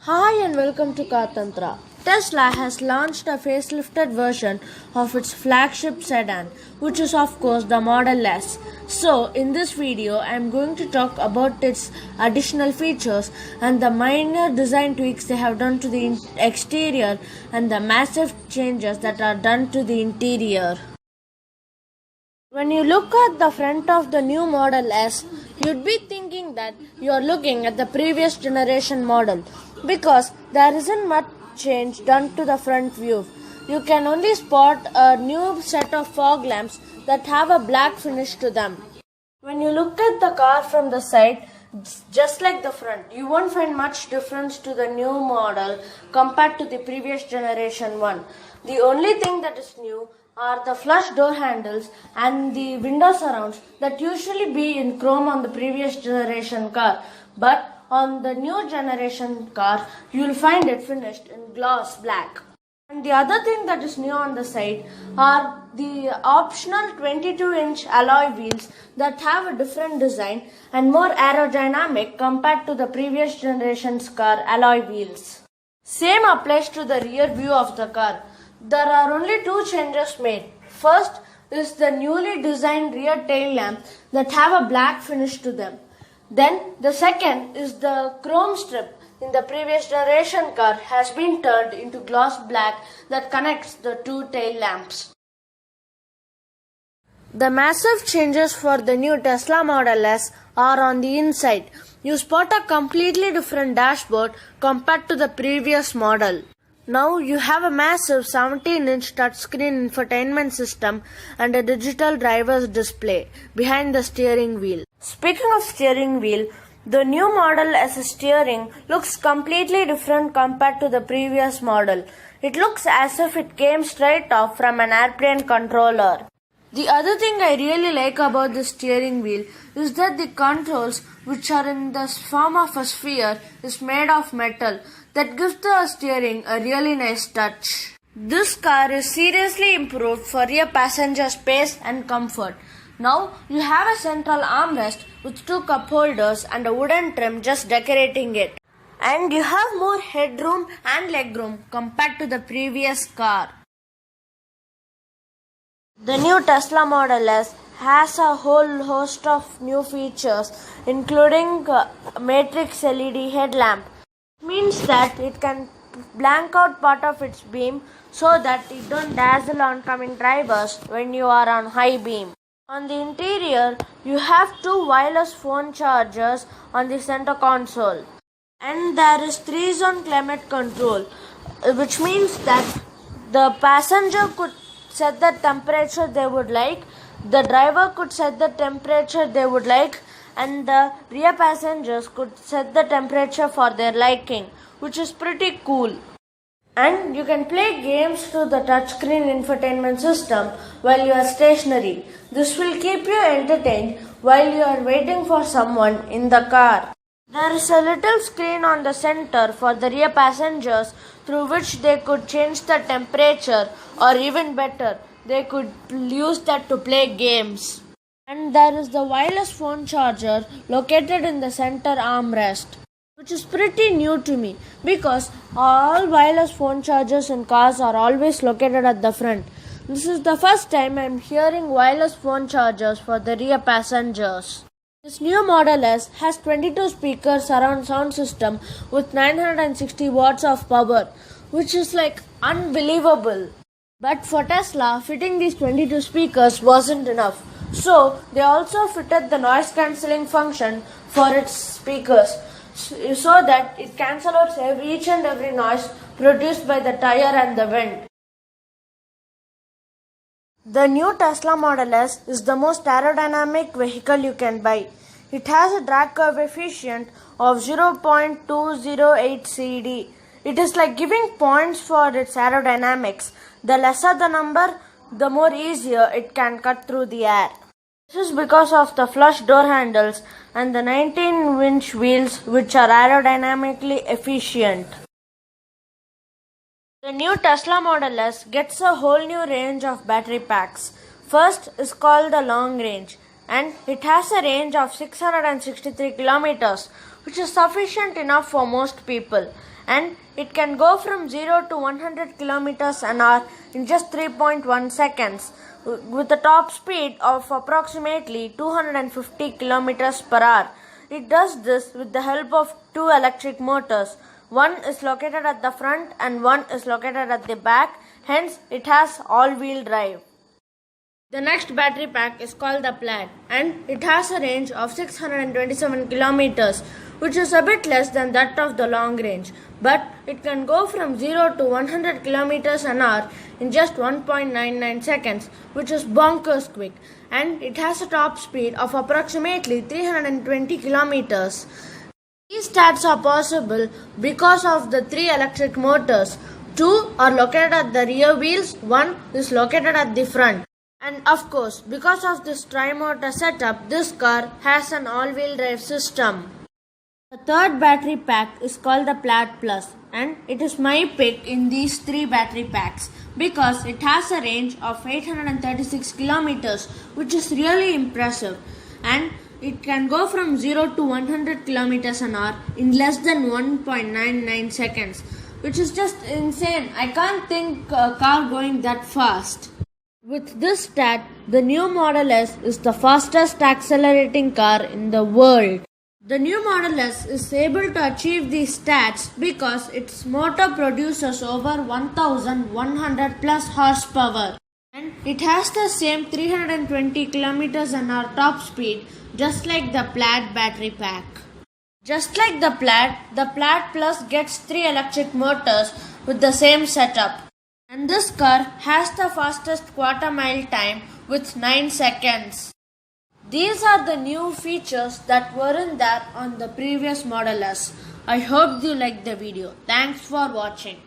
Hi and welcome to Kartantra. Tesla has launched a facelifted version of its flagship sedan, which is of course the Model S. So, in this video, I am going to talk about its additional features and the minor design tweaks they have done to the exterior and the massive changes that are done to the interior. When you look at the front of the new Model S, you'd be thinking that you're looking at the previous generation model because there isn't much change done to the front view. You can only spot a new set of fog lamps that have a black finish to them. When you look at the car from the side, just like the front, you won't find much difference to the new model compared to the previous generation one. The only thing that is new are the flush door handles and the window surrounds that usually be in chrome on the previous generation car. But on the new generation car, you will find it finished in gloss black. And the other thing that is new on the side are the optional 22-inch alloy wheels that have a different design and more aerodynamic compared to the previous generation's car alloy wheels. Same applies to the rear view of the car. There are only two changes made. First is the newly designed rear tail lamp that have a black finish to them. Then the second is the chrome strip in the previous generation car has been turned into gloss black that connects the two tail lamps. The massive changes for the new Tesla Model S are on the inside. You spot a completely different dashboard compared to the previous model. Now you have a massive 17-inch touchscreen infotainment system and a digital driver's display behind the steering wheel. Speaking of steering wheel, the new Model S steering looks completely different compared to the previous model. It looks as if it came straight off from an airplane controller. The other thing I really like about the steering wheel is that the controls, which are in the form of a sphere, is made of metal that gives the steering a really nice touch. This car is seriously improved for rear passenger space and comfort. Now you have a central armrest with two cup holders and a wooden trim just decorating it. And you have more headroom and legroom compared to the previous car. The new Tesla Model S has a whole host of new features, including matrix LED headlamp. It means that it can blank out part of its beam so that it don't dazzle oncoming drivers when you are on high beam. On the interior, you have two wireless phone chargers on the center console. And there is 3-zone climate control, which means that the passenger could set the temperature they would like, the driver could set the temperature they would like, and the rear passengers could set the temperature for their liking, which is pretty cool. And you can play games through the touchscreen infotainment system while you are stationary. This will keep you entertained while you are waiting for someone in the car. There is a little screen on the center for the rear passengers through which they could change the temperature, or even better, they could use that to play games. And there is the wireless phone charger located in the center armrest, which is pretty new to me because all wireless phone chargers in cars are always located at the front. This is the first time I am hearing wireless phone chargers for the rear passengers. This new Model S has 22 speakers surround sound system with 960 watts of power, which is like unbelievable. But for Tesla, fitting these 22 speakers wasn't enough. So they also fitted the noise cancelling function for its speakers so that it cancels out each and every noise produced by the tire and the wind. The new Tesla Model S is the most aerodynamic vehicle you can buy. It has a drag coefficient of 0.208 CD. It is like giving points for its aerodynamics. The lesser the number, the more easier it can cut through the air. This is because of the flush door handles and the 19-inch wheels, which are aerodynamically efficient. The new Tesla Model S gets a whole new range of battery packs. First is called the long range, and it has a range of 663 kilometers, which is sufficient enough for most people. and it can go from 0 to 100 kilometers an hour in just 3.1 seconds with a top speed of approximately 250 kilometers per hour. It does this with the help of two electric motors. One is located at the front and one is located at the back, hence it has all-wheel drive. The next battery pack is called the Plaid, and it has a range of 627 kilometers, which is a bit less than that of the long range, but it can go from 0 to 100 kilometers an hour in just 1.99 seconds, which is bonkers quick, and it has a top speed of approximately 320 kilometers. These stats are possible because of the three electric motors. Two are located at the rear wheels, one is located at the front. And of course, because of this tri-motor setup, this car has an all-wheel drive system. The third battery pack is called the Plaid Plus, and it is my pick in these three battery packs because it has a range of 836 kilometers, which is really impressive, and it can go from 0 to 100 kilometers an hour in less than 1.99 seconds, which is just insane. I can't think a car going that fast. With this stat, the new Model S is the fastest accelerating car in the world. The new Model S is able to achieve these stats because its motor produces over 1100 plus horsepower, and it has the same 320 kilometers an hour top speed just like the Plaid battery pack. Just like the Plaid Plus gets 3 electric motors with the same setup. And this car has the fastest quarter mile time with 9 seconds. These are the new features that weren't there on the previous Model S. I hope you liked the video. Thanks for watching.